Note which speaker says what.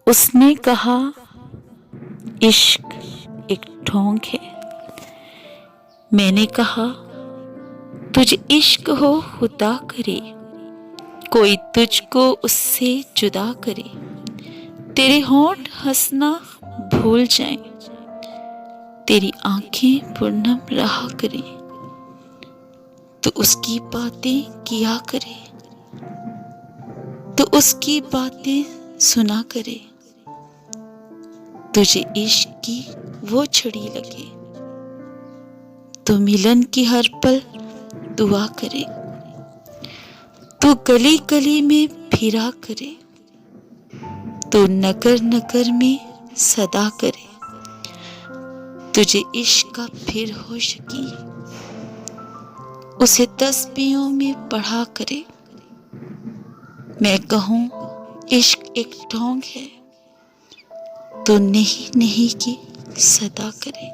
Speaker 1: उसने कहा इश्क एक ढोंग है। मैंने कहा तुझ इश्क हो खुदा करे, कोई तुझको उससे जुदा करे। तेरे होंठ हंसना भूल जाएं, तेरी आंखें पूनम रहा करें, तो उसकी बातें किया करे, तो उसकी बातें सुना करे। तुझे इश्क की वो छड़ी लगे, तो मिलन की हर पल दुआ करे। तो गली गली में फिरा करे, तो नगर नगर में सदा करे। तुझे इश्क का फिर हो शकी, उसे तस्बीहों में पढ़ा करे। मैं कहूँ इश्क एक ढोंग है, तो नहीं नहीं की सदा करे।